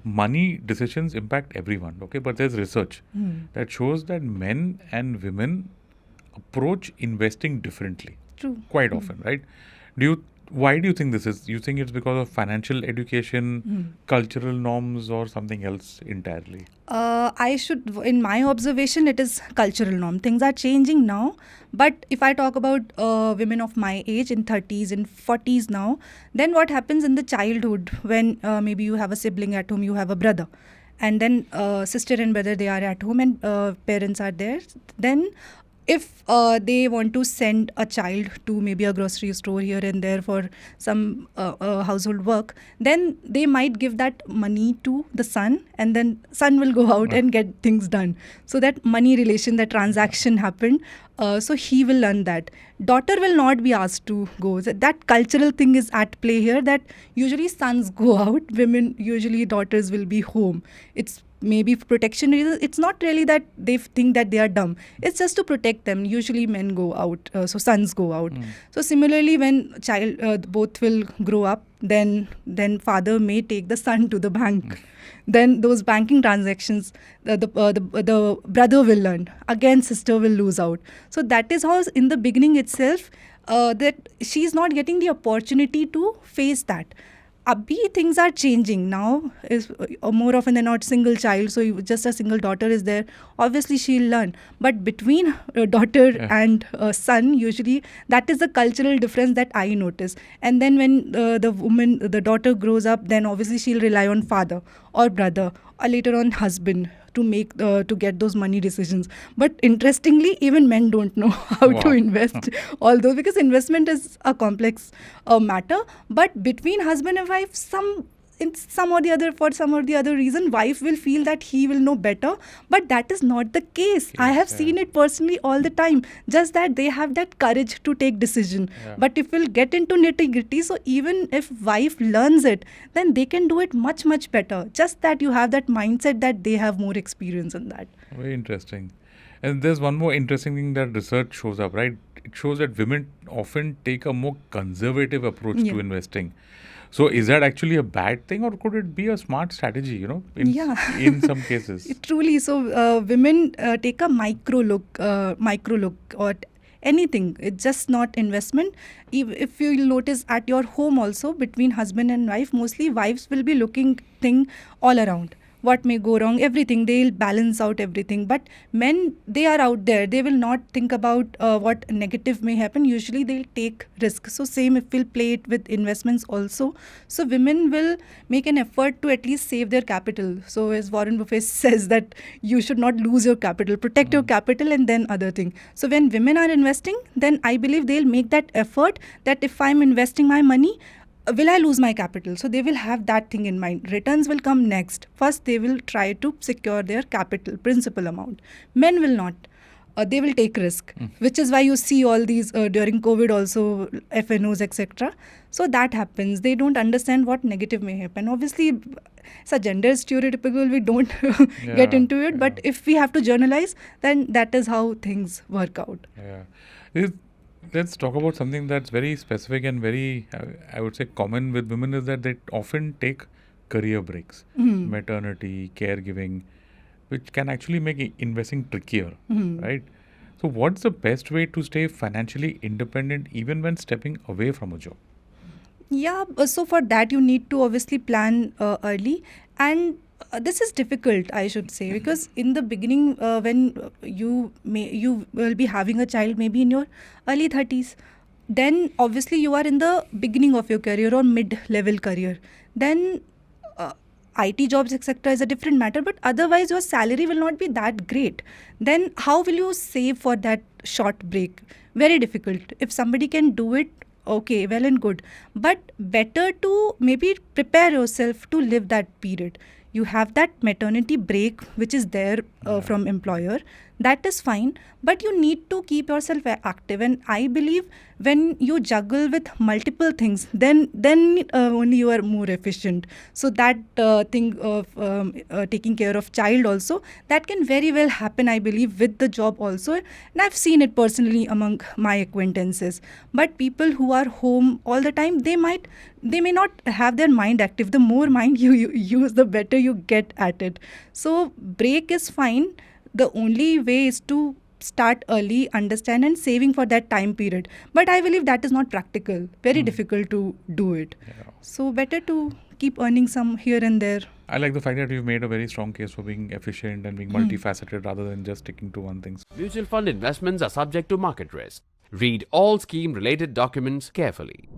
money decisions impact everyone, okay? But there's research that shows that men and women approach investing differently. True. Quite often, right? Why do you think this is? You think it's because of financial education, cultural norms, or something else entirely? In my observation, it is cultural norm. Things are changing now. But if I talk about women of my age in 30s, in 40s now, then what happens in the childhood when maybe you have a sibling at home, you have a brother, and then sister and brother, they are at home and parents are there. Then if they want to send a child to maybe a grocery store here and there for some household work, then they might give that money to the son, and then son will go out and get things done. So that money relation, that transaction happened. So he will learn that. Daughter will not be asked to go. That cultural thing is at play here, that usually sons go out, women, usually daughters will be home. It's maybe for protection reasons. It's not really that they think that they are dumb. It's just to protect them. Usually men go out, so sons go out. So similarly, when both will grow up, then father may take the son to the bank. Then those banking transactions, the brother will learn. Again, sister will lose out. So that is how in the beginning itself, that she is not getting the opportunity to face that. Abhi things are changing now. Is more often than not single child, so just a single daughter is there. Obviously, she'll learn. But between daughter and son, usually that is the cultural difference that I notice. And then when the daughter grows up, then obviously she'll rely on father or brother or later on husband to make to get those money decisions. But interestingly, even men don't know how to invest, although because investment is a complex matter. But between husband and wife, for some or the other reason, wife will feel that he will know better, but that is not the case. I have seen it personally all the time, just that they have that courage to take decision. But if we'll get into nitty-gritty, so even if wife learns it, then they can do it much, much better. Just that you have that mindset that they have more experience in that. Very interesting. And there's one more interesting thing that research shows up, right? It shows that women often take a more conservative approach to investing. So is that actually a bad thing, or could it be a smart strategy, in some cases? Truly. So women take a micro look or anything. It's just not investment. If you notice at your home also, between husband and wife, mostly wives will be looking thing all around. What may go wrong, everything, they'll balance out everything. But men, they are out there, they will not think about what negative may happen. Usually they'll take risk. So same if we'll play it with investments also. So women will make an effort to at least save their capital. So as Warren Buffett says that you should not lose your capital, protect your capital and then other thing. So when women are investing, then I believe they'll make that effort that if I'm investing my money, will I lose my capital? So they will have that thing in mind. Returns will come next. First, they will try to secure their capital, principal amount. Men will not. They will take risk, which is why you see all these during COVID also, FNOs, etc. So that happens. They don't understand what negative may happen. Obviously, it's a gender stereotypical, we don't get into it. But if we have to journalize, then that is how things work out. Let's talk about something that's very specific and very, I would say, common with women, is that they often take career breaks, maternity, caregiving, which can actually make investing trickier, right? So what's the best way to stay financially independent even when stepping away from a job? Yeah, so for that you need to obviously plan early, and this is difficult, I should say, because in the beginning, when you will be having a child maybe in your early 30s, then obviously you are in the beginning of your career or mid-level career. Then IT jobs, etc. is a different matter, but otherwise your salary will not be that great. Then how will you save for that short break? Very difficult. If somebody can do it, okay, well and good. But better to maybe prepare yourself to live that period. You have that maternity break which is there from employer. That is fine, but you need to keep yourself active. And I believe when you juggle with multiple things, then only you are more efficient. So that thing of taking care of child also, that can very well happen, I believe, with the job also. And I've seen it personally among my acquaintances. But people who are home all the time, they might they may not have their mind active. The more mind you use, the better you get at it. So break is fine. The only way is to start early, understand, and saving for that time period. But I believe that is not practical. Very difficult to do it. Yeah. So better to keep earning some here and there. I like the fact that you've made a very strong case for being efficient and being multifaceted rather than just sticking to one thing. Mutual fund investments are subject to market risk. Read all scheme related documents carefully.